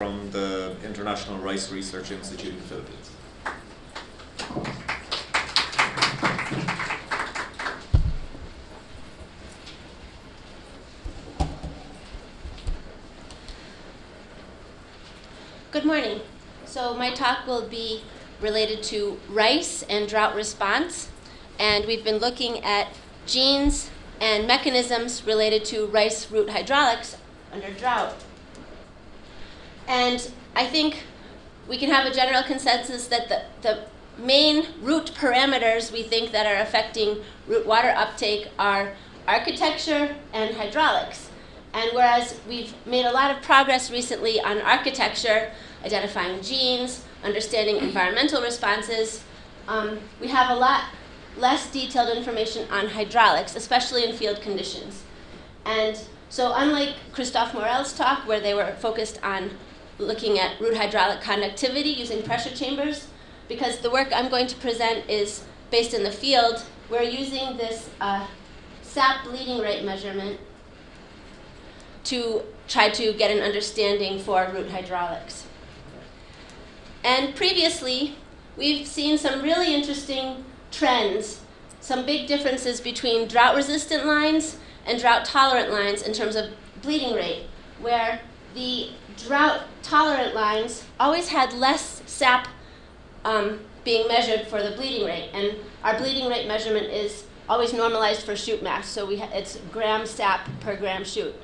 from the International Rice Research Institute in the Philippines. Good morning. So my talk will be related to rice and drought response, and we've been looking at genes and mechanisms related to rice root hydraulics under drought. And I think we can have a general consensus that the main root parameters we think that are affecting root water uptake are architecture and hydraulics. And whereas we've made a lot of progress recently on architecture, identifying genes, understanding environmental responses, we have a lot less detailed information on hydraulics, especially in field conditions. And so unlike Christophe Morel's talk, where they were focused on looking at root hydraulic conductivity using pressure chambers, because the work I'm going to present is based in the field, we're using this sap bleeding rate measurement to try to get an understanding for root hydraulics. And previously, we've seen some really interesting trends, some big differences between drought-resistant lines and drought-tolerant lines in terms of bleeding rate, where the drought-tolerant lines always had less sap being measured for the bleeding rate. And our bleeding rate measurement is always normalized for shoot mass, so it's gram sap per gram shoot.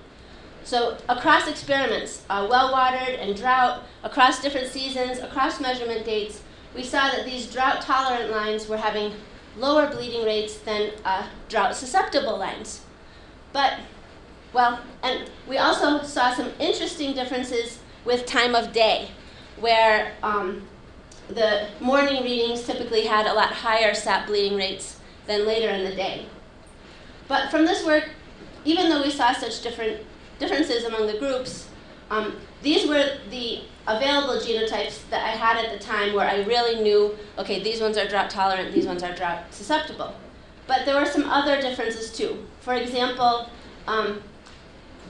So across experiments, well-watered and drought, across different seasons, across measurement dates, we saw that these drought-tolerant lines were having lower bleeding rates than drought-susceptible lines. And we also saw some interesting differences with time of day, where the morning readings typically had a lot higher sap bleeding rates than later in the day. But from this work, even though we saw such differences among the groups, these were the available genotypes that I had at the time where I really knew, okay, these ones are drought tolerant, these ones are drought susceptible. But there were some other differences too. For example,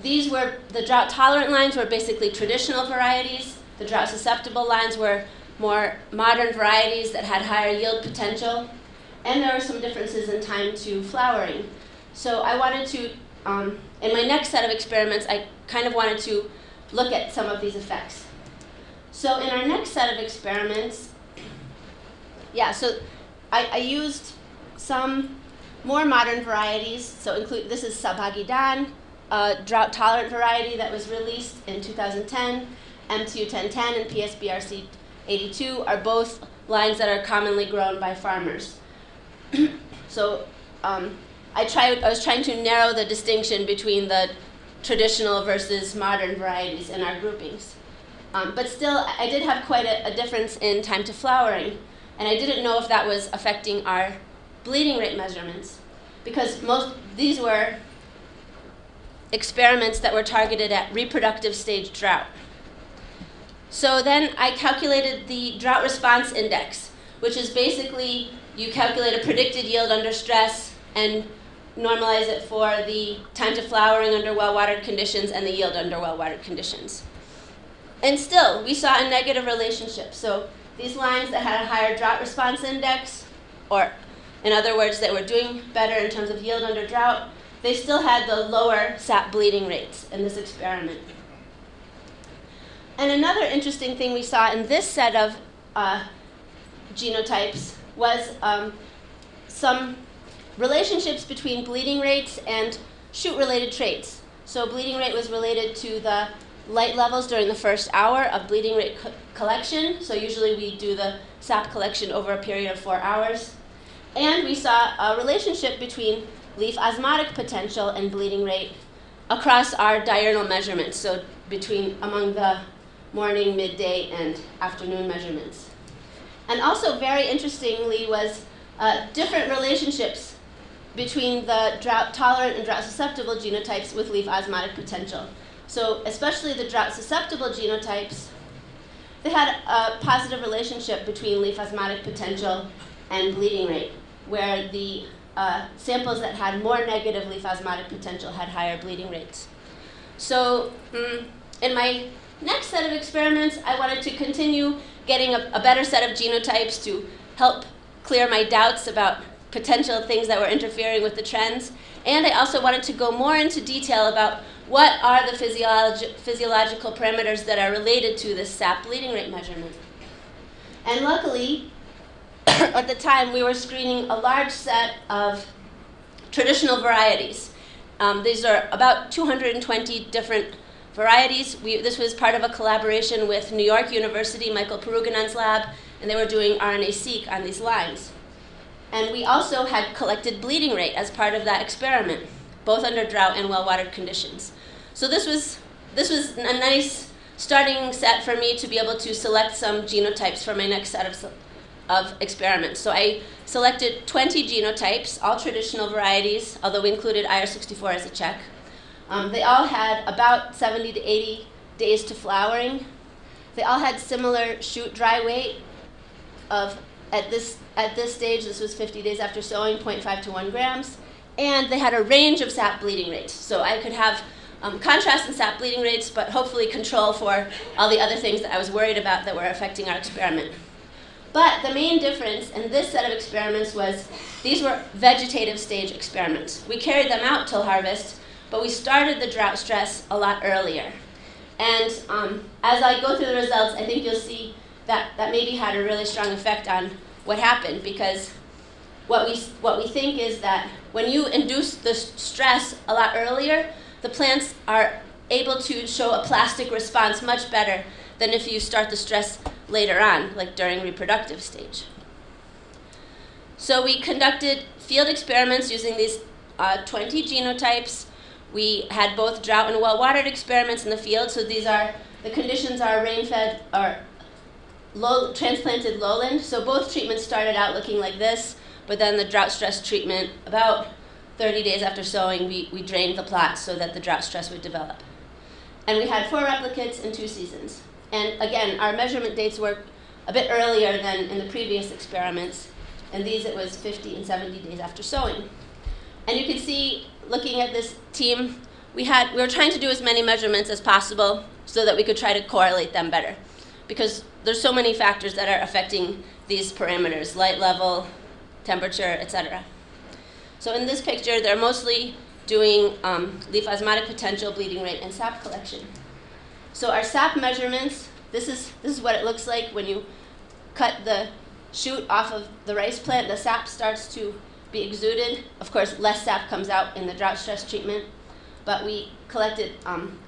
the drought tolerant lines were basically traditional varieties. The drought susceptible lines were more modern varieties that had higher yield potential. And there were some differences in time to flowering. So I wanted to, in my next set of experiments, I kind of wanted to look at some of these effects. So in our next set of experiments, I used some more modern varieties. So this is Sabagidan, a drought-tolerant variety that was released in 2010. MTU 1010 and PSBRC 82 are both lines that are commonly grown by farmers. So I was trying to narrow the distinction between the traditional versus modern varieties in our groupings. But still, I did have quite a difference in time to flowering, and I didn't know if that was affecting our bleeding rate measurements, because these were experiments that were targeted at reproductive stage drought. So then I calculated the drought response index, which is basically you calculate a predicted yield under stress and normalize it for the time to flowering under well-watered conditions and the yield under well-watered conditions. And still, we saw a negative relationship. So these lines that had a higher drought response index, or in other words, that were doing better in terms of yield under drought, they still had the lower sap bleeding rates in this experiment. And another interesting thing we saw in this set of genotypes was some relationships between bleeding rates and shoot-related traits. So bleeding rate was related to the light levels during the first hour of bleeding rate collection. So usually we do the sap collection over a period of 4 hours. And we saw a relationship between leaf osmotic potential and bleeding rate across our diurnal measurements, so among the morning, midday, and afternoon measurements. And also very interestingly was different relationships between the drought-tolerant and drought-susceptible genotypes with leaf osmotic potential. So especially the drought-susceptible genotypes, they had a positive relationship between leaf osmotic potential and bleeding rate, where the samples that had more negative leaf osmotic potential had higher bleeding rates. So in my next set of experiments, I wanted to continue getting a better set of genotypes to help clear my doubts about potential things that were interfering with the trends. And I also wanted to go more into detail about what are the physiological parameters that are related to this sap bleeding rate measurement. And luckily, at the time, we were screening a large set of traditional varieties. These are about 220 different varieties. This was part of a collaboration with New York University, Michael Peruginen's lab, and they were doing RNA-seq on these lines. And we also had collected bleeding rate as part of that experiment, both under drought and well-watered conditions. So this was a nice starting set for me to be able to select some genotypes for my next set of experiments. So I selected 20 genotypes, all traditional varieties, although we included IR64 as a check. They all had about 70 to 80 days to flowering. They all had similar shoot dry weight of, at this stage, this was 50 days after sowing, 0.5 to 1 grams. And they had a range of sap bleeding rates. So I could have contrast in sap bleeding rates, but hopefully control for all the other things that I was worried about that were affecting our experiment. But the main difference in this set of experiments was these were vegetative stage experiments. We carried them out till harvest, but we started the drought stress a lot earlier. And as I go through the results, I think you'll see that that maybe had a really strong effect on what happened, because what we think is that when you induce the stress a lot earlier, the plants are able to show a plastic response much better than if you start the stress later on, like during reproductive stage. So we conducted field experiments using these 20 genotypes. We had both drought and well-watered experiments in the field. So these are, the conditions are rain-fed or transplanted lowland. So both treatments started out looking like this, but then the drought stress treatment, about 30 days after sowing, we drained the plots so that the drought stress would develop. And we had 4 replicates in 2 seasons. And again, our measurement dates were a bit earlier than in the previous experiments. And these, it was 50 and 70 days after sowing. And you can see, looking at this team, we were trying to do as many measurements as possible so that we could try to correlate them better. Because there's so many factors that are affecting these parameters, light level, temperature, etc. So in this picture, they're mostly doing leaf osmotic potential, bleeding rate, and sap collection. So our sap measurements, this is what it looks like when you cut the shoot off of the rice plant. The sap starts to be exuded. Of course, less sap comes out in the drought stress treatment. But we collected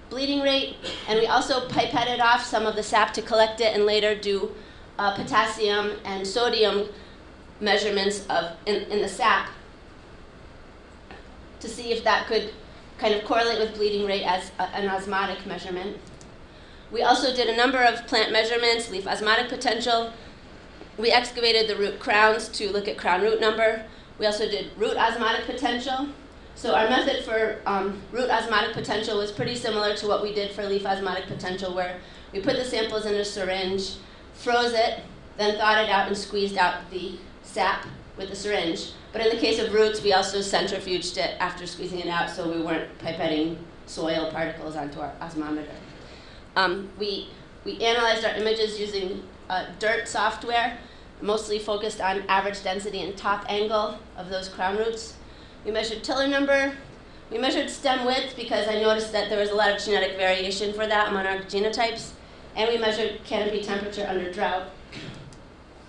bleeding rate, and we also pipetted off some of the sap to collect it and later do potassium and sodium measurements in the sap to see if that could kind of correlate with bleeding rate as an osmotic measurement. We also did a number of plant measurements, leaf osmotic potential. We excavated the root crowns to look at crown root number. We also did root osmotic potential. So our method for root osmotic potential was pretty similar to what we did for leaf osmotic potential, where we put the samples in a syringe, froze it, then thawed it out and squeezed out the sap with the syringe. But in the case of roots, we also centrifuged it after squeezing it out, so we weren't pipetting soil particles onto our osmometer. We analyzed our images using DIRT software, mostly focused on average density and top angle of those crown roots. We measured tiller number. We measured stem width because I noticed that there was a lot of genetic variation for that among our genotypes. And we measured canopy temperature under drought.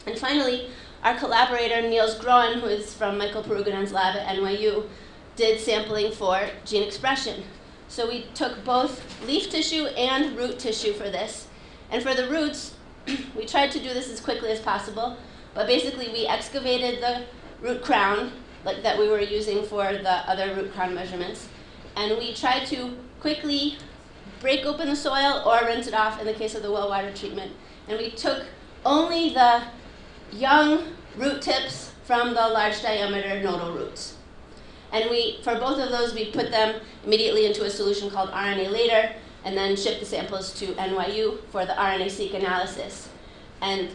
And finally, our collaborator, Niels Groen, who is from Michael Peruginen's lab at NYU, did sampling for gene expression. So we took both leaf tissue and root tissue for this. And for the roots, we tried to do this as quickly as possible, but basically we excavated the root crown like that we were using for the other root crown measurements, and we tried to quickly break open the soil or rinse it off in the case of the well-watered treatment. And we took only the young root tips from the large diameter nodal roots. And for both of those, we put them immediately into a solution called RNA later, and then shipped the samples to NYU for the RNA-seq analysis. And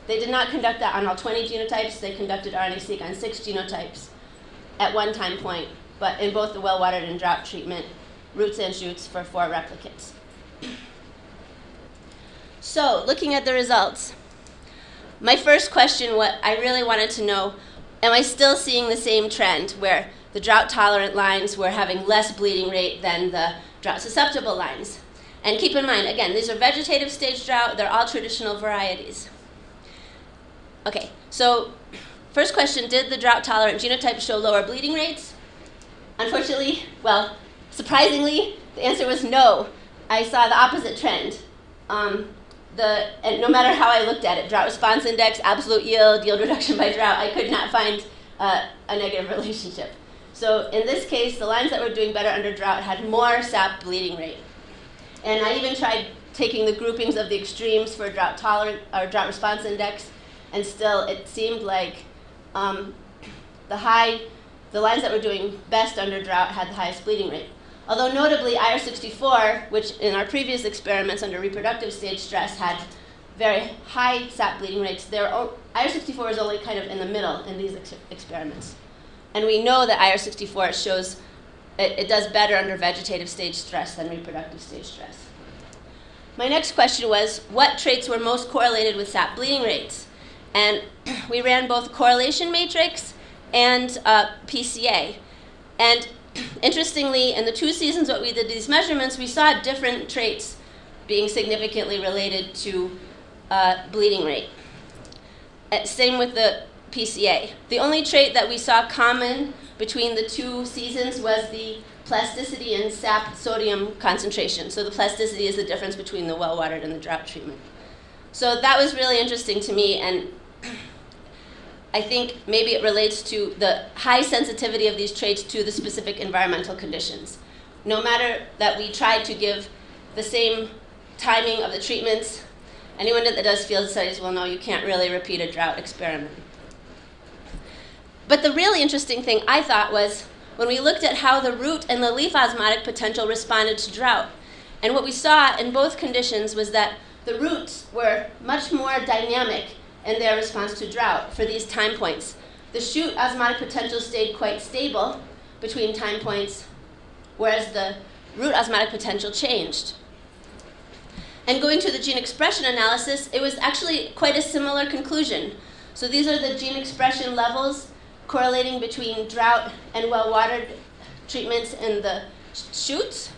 they did not conduct that on all 20 genotypes. They conducted RNA-seq on 6 genotypes at one time point, but in both the well-watered and drought treatment, roots and shoots for 4 replicates. So, looking at the results, my first question, what I really wanted to know, am I still seeing the same trend where the drought-tolerant lines were having less bleeding rate than the drought-susceptible lines? And keep in mind, again, these are vegetative stage drought. They're all traditional varieties. Okay, so first question, did the drought-tolerant genotype show lower bleeding rates? Unfortunately, well, surprisingly, the answer was no. I saw the opposite trend. And no matter how I looked at it, drought response index, absolute yield, yield reduction by drought, I could not find a negative relationship. So in this case, the lines that were doing better under drought had more sap bleeding rate. And I even tried taking the groupings of the extremes for drought tolerant or drought response index, and still it seemed like the lines that were doing best under drought had the highest bleeding rate. Although notably, IR64, which in our previous experiments under reproductive stage stress had very high sap bleeding rates, IR64 is only kind of in the middle in these experiments. And we know that IR64 shows it does better under vegetative stage stress than reproductive stage stress. My next question was, what traits were most correlated with sap bleeding rates? And we ran both correlation matrix and PCA. And interestingly, in the 2 seasons that we did these measurements, we saw different traits being significantly related to bleeding rate. Same with the PCA. The only trait that we saw common between the 2 seasons was the plasticity and sap sodium concentration. So the plasticity is the difference between the well-watered and the drought treatment. So that was really interesting to me, and I think maybe it relates to the high sensitivity of these traits to the specific environmental conditions. No matter that we tried to give the same timing of the treatments, anyone that does field studies will know you can't really repeat a drought experiment. But the really interesting thing I thought was when we looked at how the root and the leaf osmotic potential responded to drought. And what we saw in both conditions was that the roots were much more dynamic in their response to drought for these time points. The shoot osmotic potential stayed quite stable between time points, whereas the root osmotic potential changed. And going to the gene expression analysis, it was actually quite a similar conclusion. So these are the gene expression levels correlating between drought and well-watered treatments in the shoots.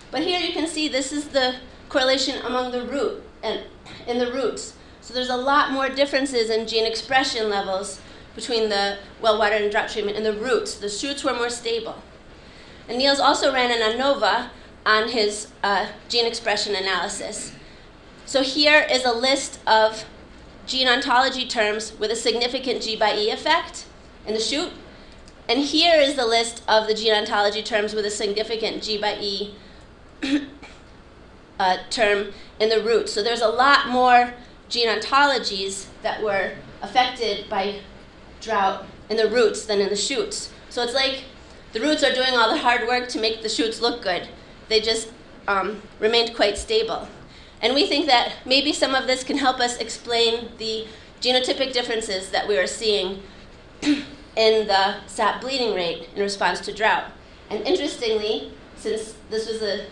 But here you can see this is the correlation among the root and in the roots. So there's a lot more differences in gene expression levels between the well-watered and drought treatment and the roots. The shoots were more stable. And Niels also ran an ANOVA on his gene expression analysis. So here is a list of gene ontology terms with a significant G by E effect in the shoot. And here is the list of the gene ontology terms with a significant G by E term in the roots. So there's a lot more gene ontologies that were affected by drought in the roots than in the shoots. So it's like the roots are doing all the hard work to make the shoots look good. They just remained quite stable. And we think that maybe some of this can help us explain the genotypic differences that we are seeing in the sap bleeding rate in response to drought. And interestingly, since this was a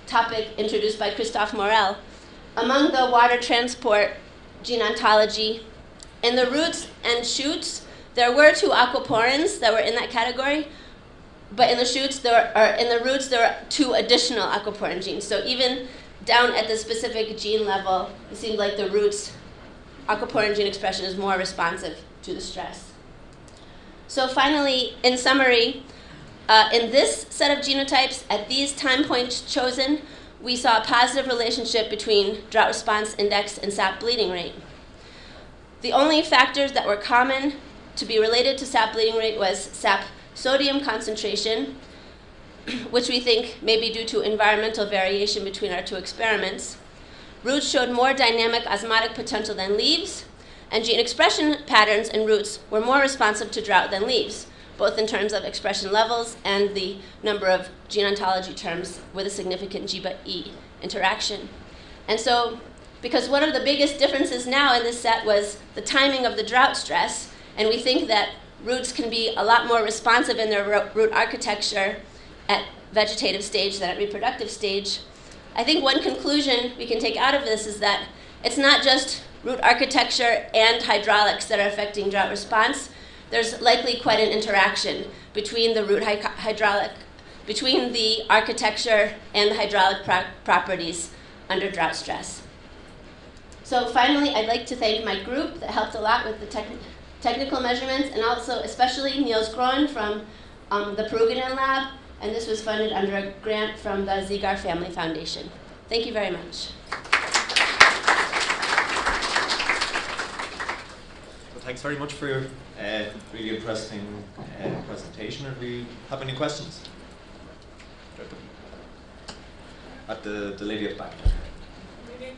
topic introduced by Christophe Morel, among the water transport gene ontology, in the roots and shoots, there were 2 aquaporins that were in that category, but in the shoots, in the roots, there were 2 additional aquaporin genes. So even down at the specific gene level, it seemed like the roots aquaporin gene expression is more responsive to the stress. So finally, in summary, in this set of genotypes, at these time points chosen, we saw a positive relationship between drought response index and sap bleeding rate. The only factors that were common to be related to sap bleeding rate was sap sodium concentration, which we think may be due to environmental variation between our 2 experiments. Roots showed more dynamic osmotic potential than leaves, and gene expression patterns in roots were more responsive to drought than leaves, both in terms of expression levels and the number of gene ontology terms with a significant G by E interaction. And so, because one of the biggest differences now in this set was the timing of the drought stress, and we think that roots can be a lot more responsive in their root architecture at vegetative stage than at reproductive stage, I think one conclusion we can take out of this is that it's not just root architecture and hydraulics that are affecting drought response. There's likely quite an interaction between the root between the architecture and the hydraulic properties under drought stress. So finally, I'd like to thank my group that helped a lot with the technical measurements, and also especially Niels Groen from the Peruginen Lab, and this was funded under a grant from the Ziegler Family Foundation. Thank you very much. Well, thanks very much for your really interesting presentation. Do we have any questions? At the lady at the back.